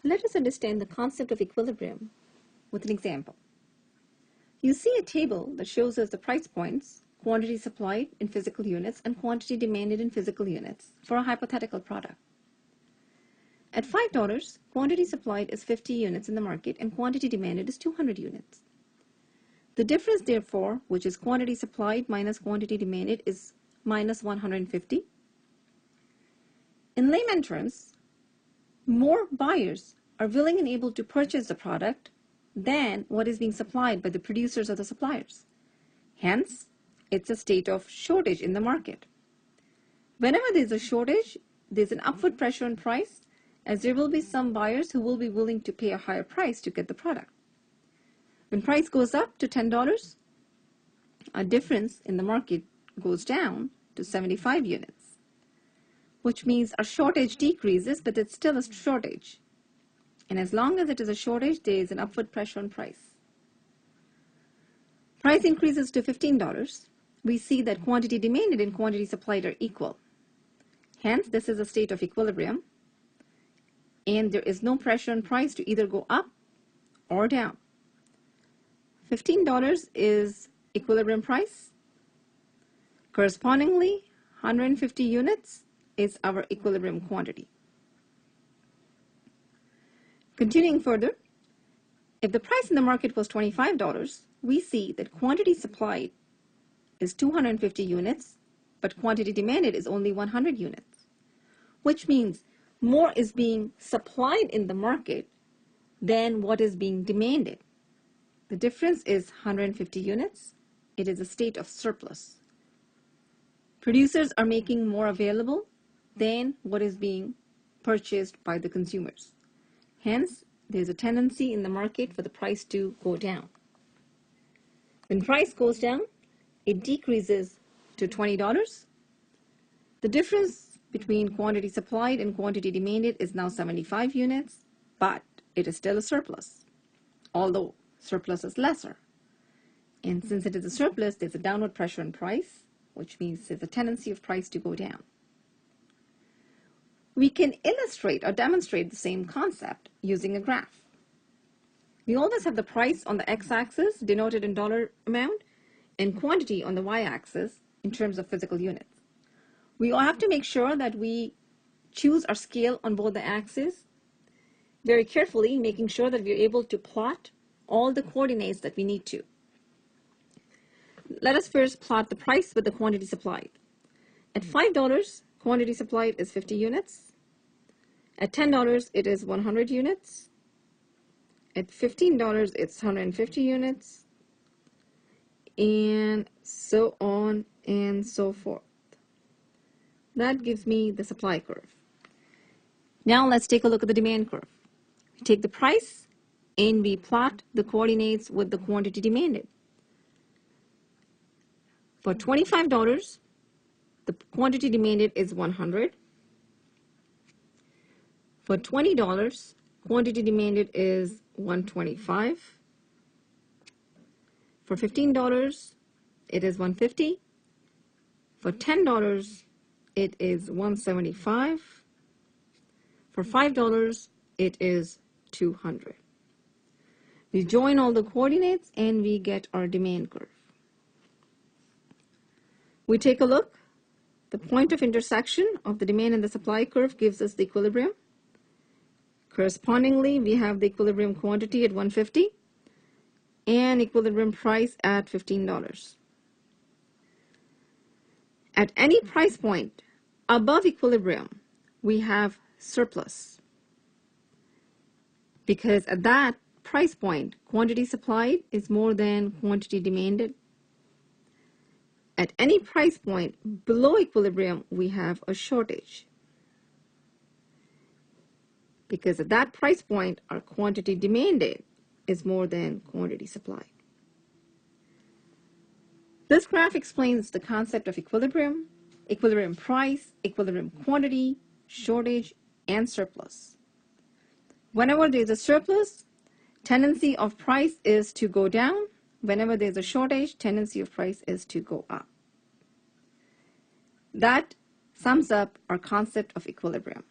Let us understand the concept of equilibrium with an example. You see a table that shows us the price points, quantity supplied in physical units, and quantity demanded in physical units for a hypothetical product. At $5, quantity supplied is 50 units in the market and quantity demanded is 200 units. The difference, therefore, which is quantity supplied minus quantity demanded, is minus 150. In layman terms, more buyers are willing and able to purchase the product than what is being supplied by the producers or the suppliers. Hence, it's a state of shortage in the market. Whenever there's a shortage, there's an upward pressure on price, as there will be some buyers who will be willing to pay a higher price to get the product. When price goes up to $10, a difference in the market goes down to 75 units, which means our shortage decreases, but it's still a shortage. And as long as it is a shortage, there is an upward pressure on price. Price increases to $15. We see that quantity demanded and quantity supplied are equal. Hence, this is a state of equilibrium, and there is no pressure on price to either go up or down. $15 is equilibrium price. Correspondingly, 150 units is our equilibrium quantity. Continuing further, if the price in the market was $25, we see that quantity supplied is 250 units, but quantity demanded is only 100 units, which means more is being supplied in the market than what is being demanded. The difference is 150 units. It is a state of surplus. Producers are making more available than what is being purchased by the consumers. Hence, there's a tendency in the market for the price to go down. When price goes down, it decreases to $20. The difference between quantity supplied and quantity demanded is now 75 units, but it is still a surplus, although surplus is lesser. And since it is a surplus, there's a downward pressure on price, which means there's a tendency of price to go down. We can illustrate or demonstrate the same concept using a graph. We always have the price on the x-axis denoted in dollar amount and quantity on the y-axis in terms of physical units. We all have to make sure that we choose our scale on both the axes very carefully, making sure that we're able to plot all the coordinates that we need to. Let us first plot the price with the quantity supplied. At $5, quantity supplied is 50 units. At $10, it is 100 units. At $15, it's 150 units. And so on and so forth. That gives me the supply curve. Now let's take a look at the demand curve. We take the price and we plot the coordinates with the quantity demanded. For $25, the quantity demanded is 100. For $20, quantity demanded is 125. For $15, it is 150. For $10, it is 175. For $5, it is 200. We join all the coordinates and we get our demand curve. We take a look. The point of intersection of the demand and the supply curve gives us the equilibrium. Correspondingly, we have the equilibrium quantity at 150 and equilibrium price at $15. At any price point above equilibrium, we have surplus, because at that price point, quantity supplied is more than quantity demanded. At any price point below equilibrium, we have a shortage, because at that price point, our quantity demanded is more than quantity supplied. This graph explains the concept of equilibrium, equilibrium price, equilibrium quantity, shortage, and surplus. Whenever there's a surplus, tendency of price is to go down. Whenever there's a shortage, tendency of price is to go up. That sums up our concept of equilibrium.